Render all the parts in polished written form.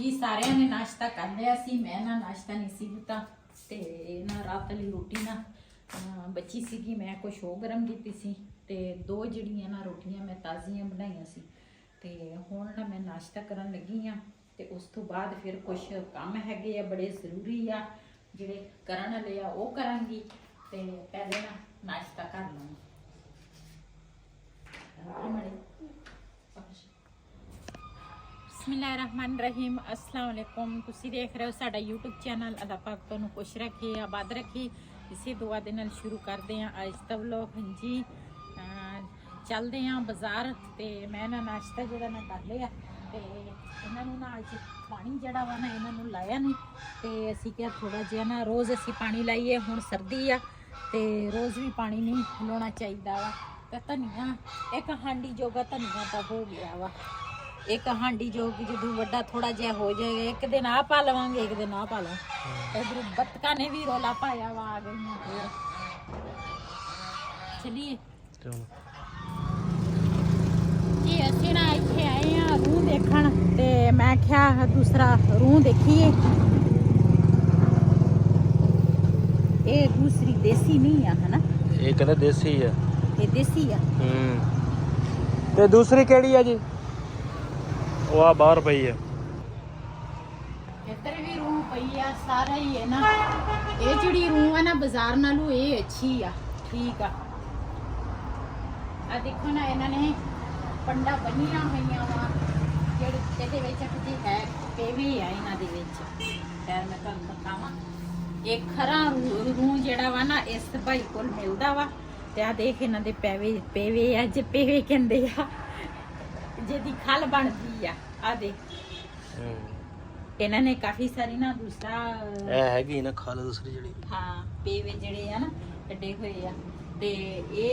जी सारिਆਂ ने नाश्ता कर लिया सी। मैं ना नाश्ता नहीं सी किया ते ना रात वाली रोटी ना बची सी। मैं कुछ हो गरम की सी ते दो जड़ियां ना रोटियां मैं ताज़ियां बनाई सी ते हुण ना मैं नाश्ता करन लगी हाँ ते उस तो बाद फिर कुछ काम हैगे आ बड़े जरूरी आ जिहड़े करन वाले आ वो करांगी ते पहले ना नाश्ता कर लवां। बिस्मिल्लाहिर्रहमानिर्रहीम अस्सलाम वालेकुम। तुसी देख रहे हो साडा यूट्यूब चैनल। अल्लाह पाक तुहानू खुश रखे आबाद रखे। इसी दुआ दे नाल शुरू करते हैं आज दा व्लॉग। हाँ जी चलते हैं बाजार ते मैं ना नाश्ता जिहड़ा ना कर लिया ते इन्हां नू ना अज पानी जिहड़ा वा ना इन्हां नू लाया नहीं ते असीं क्या थोड़ा जिहा ना रोज़ असीं पानी लाइए। हुण सर्दी आ ते रोज़ भी पानी नहीं लाउणा चाहीदा वा। ते धनिया एक हांडी जोगा धनिया दा हो गया वा। एक हांडी जो जो वड्डा थोड़ा जिहा हो जाएगा एक दिन आ पा लवांगे एक दिन आ पा लवांगे। इधर बतका ने भी रौला पाया वा आ गई फिर चलिए जी। असीं ना इत्थे आए हैं रूह देखण ते मैं क्या दूसरा रूह देखिए। ये दूसरी देसी नहीं है है ना? ये कहते देसी है। ये देसी है। ते दूसरी केड़ी है जी? वो आ बाहर पई है। इधर भी रूह पई है सारा ही है ना। ये जिहड़ी रूह है ना बाजार नालों ये अच्छी आ ठीक आ। आ देखो ना इन्होंने पंडा बनिया हुई वा जिहड़े किसी है पेवे आ इन्हां दे विच। खैर मैं तुहानू बतावां एक खरा रूह जिहड़ा वा ना इस भाई कोल मिलदा वा ते आ देख इन्हां दे पेवे अज पेवे कहंदे आ जिहदी खल बनदी आ देख इन्हां ने काफी सारी ना दूसरा हैगी ना खल दूसरी जिहड़ी हाँ पेवे जिहड़े आ ना कड्डे होए आ ते ये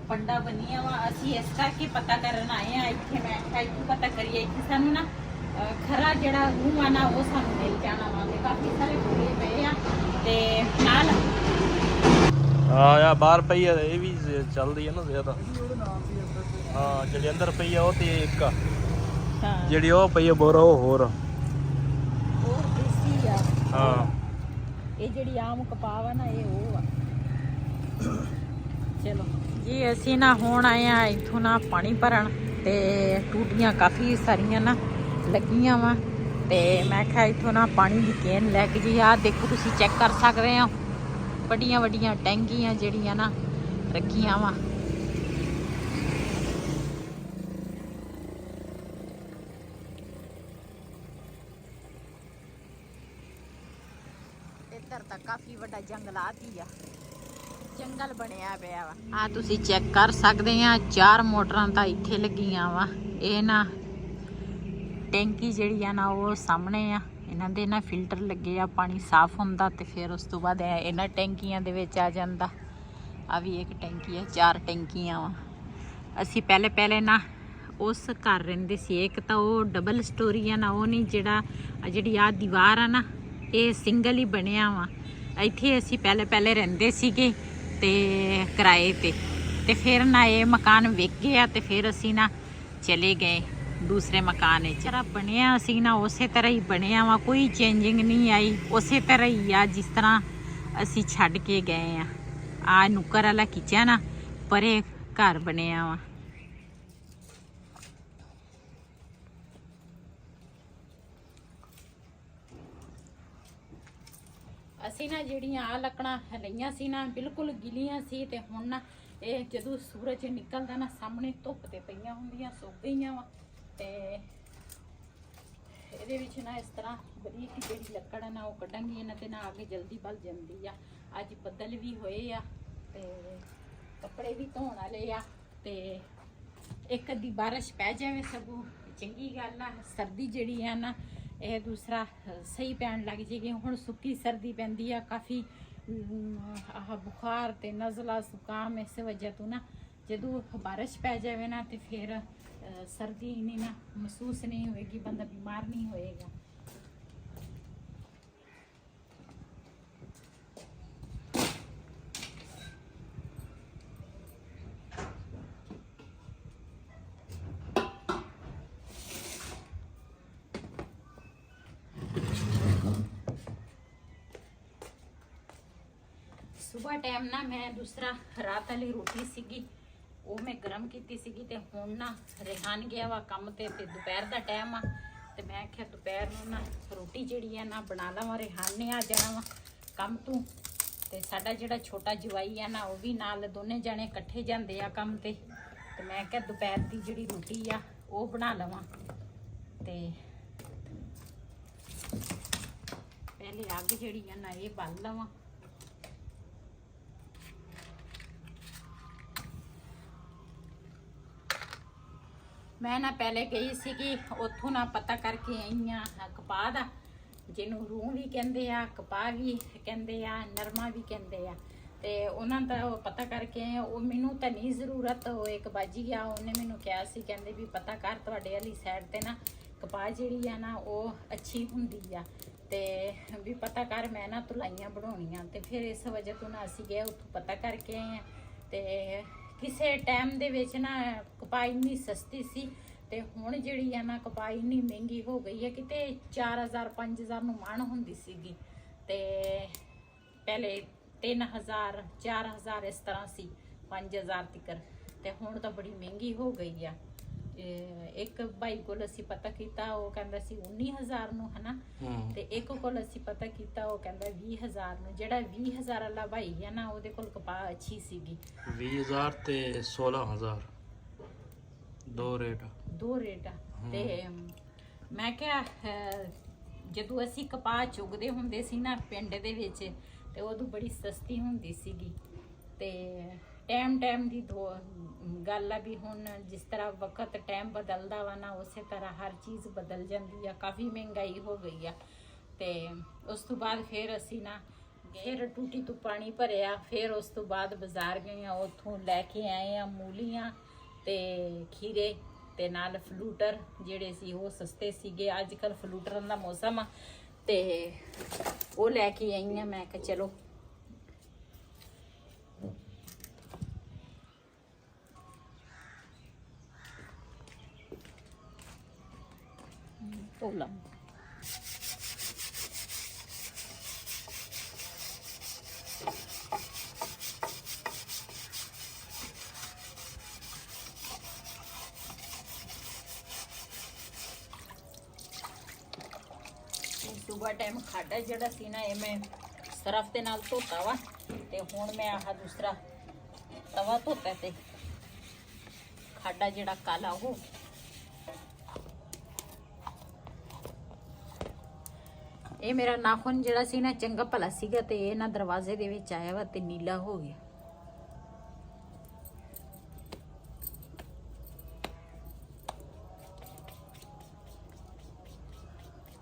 पंडा बनिया वा। असीं इस करके पता करन आए हैं इत्थे। मैं आख्या इत्थों पता करिए इत्थे सानू ना खरा जिहड़ा रूह आ ना वो सानू मिल जाना वा। ते काफी सारे पूरे पे आ ते नाल हां यार बाहर पई है। ये भी चलदी है ना ज्यादा। हां जिहड़ी अंदर पई है वो ते एक आ हां जिहड़ी ओ पई है बोरा ओ होर देसी आ। हां ये जिहड़ी आम कपाह वा ना ये ओ आ। चलो जी असीं ना हुण आए हैं इत्थों ना पानी भरन ते टूटियां काफ़ी सारियां ना लगियां वा ते मैं क्या इत्थों ना पानी दी केन लैके जी आ देखो तुसीं चेक कर सकदे हो बड़ियां बड़ियां टैंकियां जिहड़ियां ना रखियां वा। इधर तां काफ़ी वड्डा जंगलात ही आ जंगल बनया पिया वा। आ तुसी चेक कर सकते हैं 4 मोटरां तां इत्थे लगियां वा। ये ना टैंकी जिहड़ी आ ना वो सामने आ इन्हां दे ना फिल्टर लगे आ पानी साफ हुंदा ते फिर उस तो बाद इन्हां टैंकियां दे विच आ जांदा। आ भी एक टैंकी है 4 टैंकियां वा। असीं पहले ना उस घर रहिंदे सी एक तां वो डबल स्टोरी आ ना वो नहीं जिहड़ी आ दीवार आ ना ये सिंगल ही बनिया वा। इत्थे असीं पहले रहिंदे सीगे ते किराए ते फिर ना ये मकान विक गया ते फिर असी ना चले गए दूसरे मकान जरा बनिया असी ना उस तरह ही बनिया वा। कोई चेंजिंग नहीं आई उस तरह ही आ जिस तरह असी छड्ड के गए आ नुक्कर वाला किचन आ परे घर बनिया वा। असी ना जिहड़ियां आ लकड़ां लईयां सी ना बिल्कुल गिलियां सी ते हुण ना ये जदों सूरज निकलदा ना सामने धुप्प ते पईयां हुंदियां सुक गईयां वा ते इहदे विच ना इस तरह बरीक जिहड़ी लकड़ है ना वो कड्डांगी इन्हां ते ना अग जल्दी बल जांदी आ। अज बदल भी होए आ ते कपड़े भी धोण वाले आ ते एक अद्धी बारिश पै जावे सगों चंगी गल आ। सर्दी जिहड़ी है ना ये दूसरा सही पैन लग जाएगी। हुण सुक्की सर्दी पैंदी आ काफ़ी बुखार ते नज़ला जुकाम इस वजह तो ना जदों बारिश पै जाए ना तो फिर सर्दी नहीं ना महसूस नहीं होएगी बंदा बीमार नहीं होएगा। ਸਵੇਰ ਟਾਈਮ ਨਾ ਮੈਂ ਦੂਸਰਾ ਰਾਤ ਵਾਲੀ ਰੋਟੀ ਸੀਗੀ ਉਹ ਮੈਂ ਗਰਮ ਕੀਤੀ ਸੀਗੀ ਤੇ ਹੁਣ ਨਾ ਰਿਹਾਨ ਗਿਆ ਵਾ ਕੰਮ ਤੇ ਦੁਪਹਿਰ ਦਾ ਟਾਈਮ ਆ ਤੇ ਮੈਂ ਆਖਿਆ ਦੁਪਹਿਰ ਨੂੰ ਨਾ ਰੋਟੀ ਜਿਹੜੀ ਆ ਨਾ ਬਣਾ ਲਵਾਂ। ਰਿਹਾਨ ਨੇ ਆ ਜਾਣਾ ਵਾ ਕੰਮ ਤੋਂ ਤੇ ਸਾਡਾ ਜਿਹੜਾ ਛੋਟਾ ਜਵਾਈ ਆ ਨਾ ਉਹ ਵੀ ਨਾਲ, ਦੋਨੇ ਜਾਣੇ ਇਕੱਠੇ ਜਾਂਦੇ ਆ ਕੰਮ ਤੇ ਮੈਂ ਕਿਹਾ ਦੁਪਹਿਰ ਦੀ ਜਿਹੜੀ ਰੋਟੀ ਆ ਉਹ ਬਣਾ ਲਵਾਂ। ਤੇ ਪਹਿਲੇ ਅੱਗ ਜਿਹੜੀ ਆ ਨਾ ਇਹ ਬਾਲ ਲਵਾਂ। ਮੈਂ ਨਾ ਪਹਿਲੇ ਗਈ ਸੀਗੀ ਉੱਥੋਂ ਨਾ ਪਤਾ ਕਰਕੇ ਆਈ ਆ ਕਪਾਹ ਦਾ, ਜਿਹਨੂੰ ਰੂਹ ਵੀ ਕਹਿੰਦੇ ਆ, ਕਪਾਹ ਵੀ ਕਹਿੰਦੇ ਆ, ਨਰਮਾ ਵੀ ਕਹਿੰਦੇ ਆ। ਤੇ ਉਹਨਾਂ ਦਾ ਪਤਾ ਕਰਕੇ ਆਏ। ਉਹ ਮੈਨੂੰ ਤਾਂ ਨਹੀਂ ਜ਼ਰੂਰਤ, ਉਹ ਇੱਕ ਬਾਜੀ ਗਿਆ ਉਹਨੇ ਮੈਨੂੰ ਕਿਹਾ ਸੀ, ਕਹਿੰਦੇ ਵੀ ਪਤਾ ਕਰ ਤੁਹਾਡੇ ਵਾਲੀ ਸਾਈਡ ਤੇ ਨਾ ਕਪਾਹ ਜਿਹੜੀ ਆ ਨਾ ਉਹ ਅੱਛੀ ਹੁੰਦੀ ਆ ਤੇ ਵੀ ਪਤਾ ਕਰ, ਮੈਂ ਨਾ ਤੁਲਾਈਆਂ ਬਣਾਉਣੀਆਂ। ਤੇ ਫਿਰ ਇਸ ਵਜ੍ਹਾ ਤੋਂ ਨਾ ਅਸੀਂ ਗਏ ਉੱਥੋਂ ਪਤਾ ਕਰਕੇ ਆਏ ਆ। ਤੇ ਕਿਸੇ ਟਾਈਮ ਦੇ ਵਿੱਚ ਨਾ ਕਪਾਹ ਇੰਨੀ ਸਸਤੀ ਸੀ ਤੇ ਹੁਣ ਜਿਹੜੀ ਆ ਨਾ ਕਪਾਹ ਇੰਨੀ ਮਹਿੰਗੀ ਹੋ ਗਈ ਹੈ। ਕਿਤੇ 4000 5000 ਨੂੰ ਮਣ ਹੁੰਦੀ ਸੀਗੀ ਤੇ ਪਹਿਲੇ 3000 4000 ਇਸ ਤਰ੍ਹਾਂ ਸੀ, 5000 ਤੱਕ। ਤੇ ਹੁਣ ਤਾਂ ਬੜੀ ਮਹਿੰਗੀ ਹੋ ਗਈ ਆ। ਇੱਕ ਭਾਈ ਕੋਲ ਅਸੀਂ ਪਤਾ ਕੀਤਾ, ਉਹ ਕਹਿੰਦਾ ਸੀ 19000 ਨੂੰ ਹਨਾ। ਤੇ ਇੱਕ ਕੋਲ ਅਸੀਂ ਪਤਾ ਕੀਤਾ, ਉਹ ਕਹਿੰਦਾ 20000 ਨੂੰ। ਜਿਹੜਾ 20000 ਵਾਲਾ ਭਾਈ ਆ ਨਾ ਉਹਦੇ ਕੋਲ ਕਪਾਹ ਅੱਛੀ ਸੀਗੀ। 20000 ਤੇ 16000 ਦੋ ਰੇਟ ਤੇ ਮੈਂ ਕਿਹਾ ਜਦੋਂ ਅਸੀਂ ਕਪਾਹ ਚੁਗਦੇ ਹੁੰਦੇ ਸੀ ਨਾ ਪਿੰਡ ਦੇ ਵਿੱਚ ਤੇ ਉਦੋਂ ਬੜੀ ਸਸਤੀ ਹੁੰਦੀ ਸੀਗੀ। ਤੇ ਟਾਈਮ ਦੀ ਗੱਲ ਆ ਵੀ ਹੁਣ ਜਿਸ ਤਰ੍ਹਾਂ ਵਕਤ ਟਾਈਮ ਬਦਲਦਾ ਵਾ ਨਾ ਉਸੇ ਤਰ੍ਹਾਂ ਹਰ ਚੀਜ਼ ਬਦਲ ਜਾਂਦੀ ਆ। ਕਾਫੀ ਮਹਿੰਗਾਈ ਹੋ ਗਈ ਆ। ਤੇ ਉਸ ਤੋਂ ਬਾਅਦ ਫਿਰ ਅਸੀਂ ਨਾ ਫਿਰ ਟੂਟੀ ਤੋਂ ਪਾਣੀ ਭਰਿਆ। ਫਿਰ ਉਸ ਤੋਂ ਬਾਅਦ ਬਾਜ਼ਾਰ ਗਏ ਆ, ਉੱਥੋਂ ਲੈ ਕੇ ਆਏ ਆ ਮੂਲੀਆਂ ਤੇ ਖੀਰੇ ਤੇ ਨਾਲ ਫਲੂਟਰ ਜਿਹੜੇ ਸੀ ਉਹ ਸਸਤੇ ਸੀਗੇ। ਅੱਜ ਕੱਲ੍ਹ ਫਲੂਟਰਾਂ ਦਾ ਮੌਸਮ ਆ ਤੇ ਉਹ ਲੈ ਕੇ ਆਈ ਆ। ਮੈਂ ਕਿਹਾ ਚਲੋ ਧੋਲਾ। ਸੁਬਹ ਟਾਈਮ ਖਾਡਾ ਜਿਹੜਾ ਸੀ ਨਾ ਇਹ ਮੈਂ ਸਰਫ ਦੇ ਨਾਲ ਧੋਤਾ ਵਾ ਤੇ ਹੁਣ ਮੈਂ ਆਹ ਦੂਸਰਾ ਤਵਾ ਧੋਤਾ ਤੇ ਖਾਡਾ ਜਿਹੜਾ ਕਾਲਾ ਉਹ ਇਹ ਮੇਰਾ ਨਾਖੂਨ ਜਿਹੜਾ ਸੀ ਨਾ ਚੰਗਾ ਭਲਾ ਸੀਗਾ ਤੇ ਇਹ ਨਾ ਦਰਵਾਜ਼ੇ ਦੇ ਵਿੱਚ ਆਇਆ ਵਾ ਤੇ ਨੀਲਾ ਹੋ ਗਿਆ।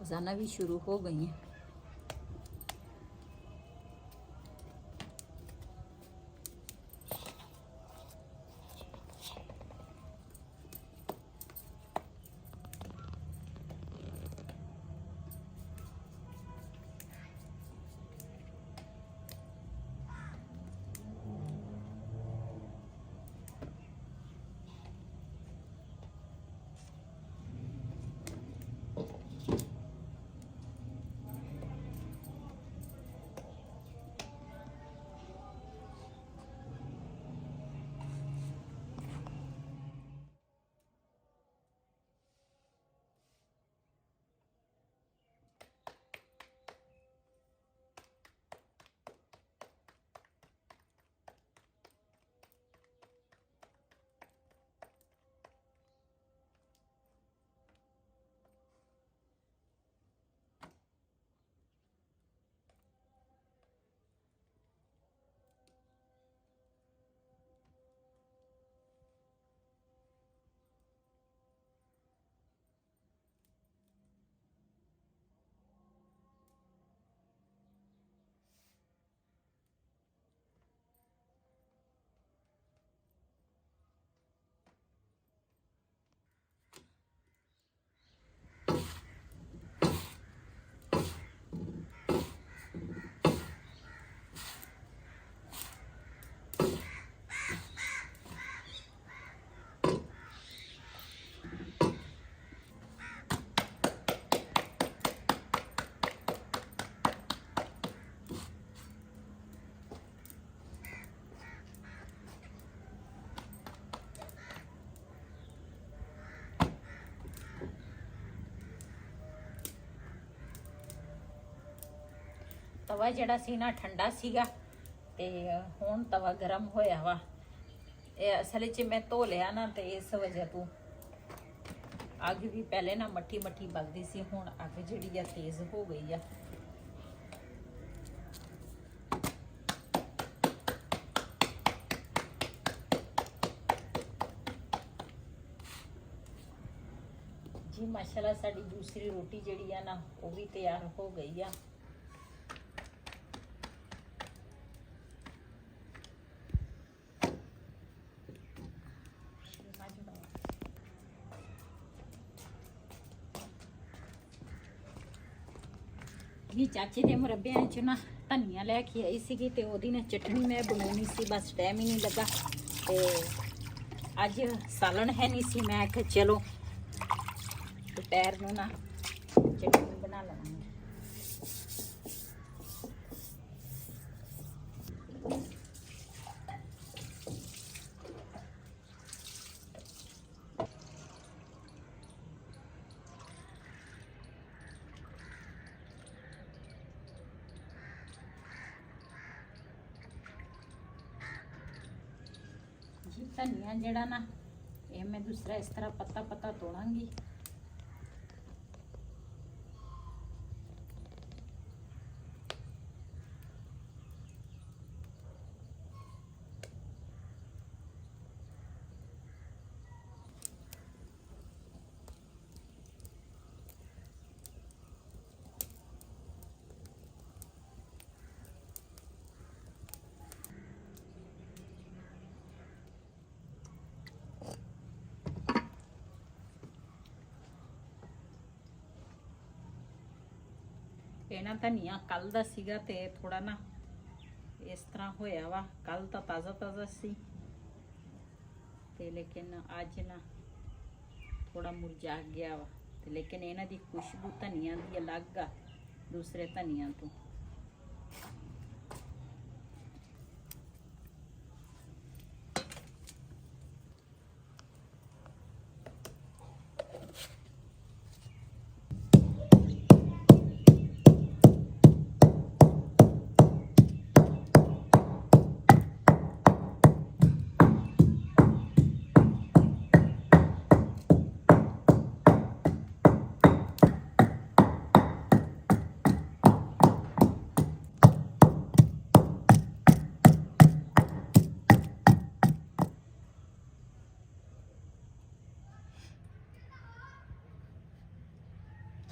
ਰੋਜ਼ਾਨਾ ਵੀ ਸ਼ੁਰੂ ਹੋ ਗਈ ਹੈ। ਤਵਾ ਜਿਹੜਾ ਸੀ ਨਾ ਠੰਡਾ ਸੀਗਾ ਤੇ ਹੁਣ ਤਵਾ ਗਰਮ ਹੋਇਆ ਵਾ। ਇਹ ਅਸਲ 'ਚ ਮੈਂ ਧੋ ਲਿਆ ਨਾ ਤੇ ਇਸ ਵਜ੍ਹਾ ਤੋਂ ਅੱਗ ਵੀ ਪਹਿਲੇ ਨਾ ਮੱਠੀ ਮੱਠੀ ਬਲਦੀ ਸੀ, ਹੁਣ ਅੱਗ ਜਿਹੜੀ ਆ ਤੇਜ਼ ਹੋ ਗਈ ਆ। ਜੀ ਮਾਸ਼ਾਅੱਲਾ ਸਾਡੀ ਦੂਸਰੀ ਰੋਟੀ ਜਿਹੜੀ ਆ ਨਾ ਉਹ ਵੀ ਤਿਆਰ ਹੋ ਗਈ ਆ। ਜੀ ਚਾਚੇ ਦੇ ਮੁਰੱਬਿਆਂ ਚ ਨਾ ਧਨੀਆ ਲੈ ਕੇ ਆਈ ਸੀਗੀ ਤੇ ਉਹਦੀ ਨਾ ਚਟਣੀ ਮੈਂ ਬਣਾਉਣੀ ਸੀ, ਬਸ ਟਾਈਮ ਹੀ ਨਹੀਂ ਲੱਗਾ। ਤੇ ਅੱਜ ਸਾਲਣ ਹੈ ਨਹੀਂ ਸੀ, ਮੈਂ ਕਿਹਾ ਚਲੋ ਦੁਪਹਿਰ ਨੂੰ ਨਾ ਚਟਨੀ ਬਣਾ ਲਵਾਂਗੇ। ਜੀ ਧਨੀਆ ਜਿਹੜਾ ਨਾ ਇਹ ਮੈਂ ਦੂਸਰਾ ਇਸ ਤਰ੍ਹਾਂ ਪੱਤਾ ਪੱਤਾ ਤੋੜਾਂਗੀ। ਇਹ ਨਾ ਧਨੀਆ ਕੱਲ ਦਾ ਸੀਗਾ ਤੇ ਥੋੜਾ ਨਾ ਇਸ ਤਰ੍ਹਾਂ ਹੋਇਆ ਵਾ। ਕੱਲ ਤਾਂ ਤਾਜ਼ਾ ਤਾਜ਼ਾ ਸੀ ਤੇ ਲੇਕਿਨ ਅੱਜ ਨਾ ਥੋੜਾ ਮੁਰਝਾ ਗਿਆ ਵਾ। ਤੇ ਲੇਕਿਨ ਇਹਨਾਂ ਦੀ ਖੁਸ਼ਬੂ ਧਨੀਆ ਦੀ ਅਲੱਗ ਆ ਦੂਸਰੇ ਧਨੀਆ ਤੋਂ।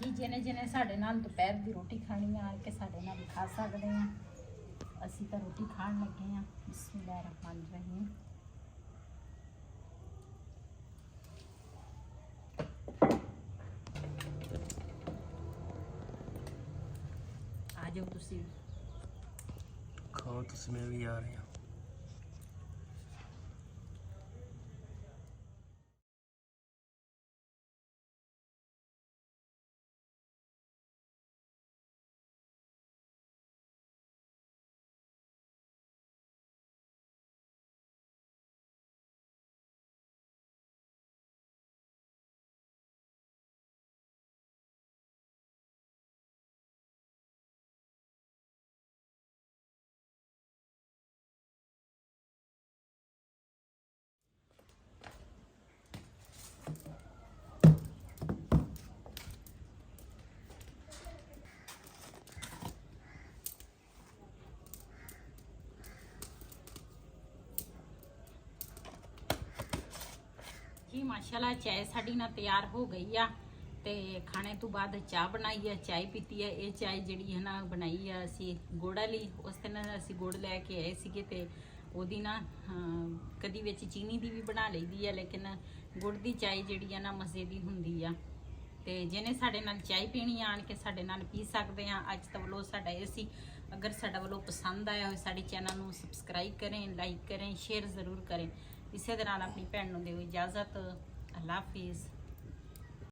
ਕਿ ਜਿਹਨੇ ਸਾਡੇ ਨਾਲ ਦੁਪਹਿਰ ਦੀ ਰੋਟੀ ਖਾਣੀ ਆ ਕੇ ਸਾਡੇ ਨਾਲ ਖਾ ਸਕਦੇ ਆ। ਅਸੀਂ ਤਾਂ ਰੋਟੀ ਖਾਣ ਲੱਗੇ ਆ। ਬਿਸਮਿਲ੍ਲਾਹਿਰ ਰਹਿਮਾਨਿਰ ਰਹੀਮ। ਆ ਜਾਓ ਤੁਸੀਂ ਖਾਓ, ਤੁਸੀਂ ਮੈਂ ਵੀ ਆ ਰਹੀ ਹਾਂ। ਜੀ ਮਾਸ਼ਾਅੱਲਾ ਚਾय ਸਾਡੀ ਨਾ ਤਿਆਰ ਹੋ ਗਈ ਆ ਤੇ ਖਾਣੇ ਤੋਂ ਬਾਅਦ ਚਾਹ ਬਣਾਈ ਆ, ਚਾय ਪੀਤੀ ਆ। ਇਹ ਚਾय ਜਿਹੜੀ ਹੈ ਨਾ ਬਣਾਈ ਆ ਅਸੀਂ ਗੁੜ ਵਾਲੀ। ਉਸ ਦਿਨ ਅਸੀਂ ਗੁੜ ਲੈ ਕੇ ਆਏ ਸੀਗੇ ਤੇ ਉਹਦੀ ਨਾ ਕਦੀ ਵਿੱਚ ਚੀਨੀ ਦੀ ਵੀ ਬਣਾ ਲਈਦੀ ਆ, ਲੇਕਿਨ ਗੁੜ ਦੀ ਚਾय ਜਿਹੜੀ ਆ ਨਾ ਮਜ਼ੇ ਦੀ ਹੁੰਦੀ ਆ। ਤੇ ਜਿਹਨੇ ਸਾਡੇ ਨਾਲ ਚਾय ਪੀਣੀ ਆਣ ਕੇ ਸਾਡੇ ਨਾਲ ਪੀ ਸਕਦੇ ਆ। ਅੱਜ ਤਾਂ ਵੱਲੋਂ ਸਾਡਾ ਇਹ ਸੀ। ਅਗਰ ਸਾਡਾ ਵੱਲੋਂ ਪਸੰਦ ਆਇਆ ਹੋਵੇ ਸਾਡੇ ਚੈਨਲ ਨੂੰ ਸਬਸਕ੍ਰਾਈਬ ਕरें, ਲਾਈਕ करें, शेयर ज़रूर करें। इसे दौरान अपनी भैन नूं दिओ इजाज़त। अल्लाह हाफिज़।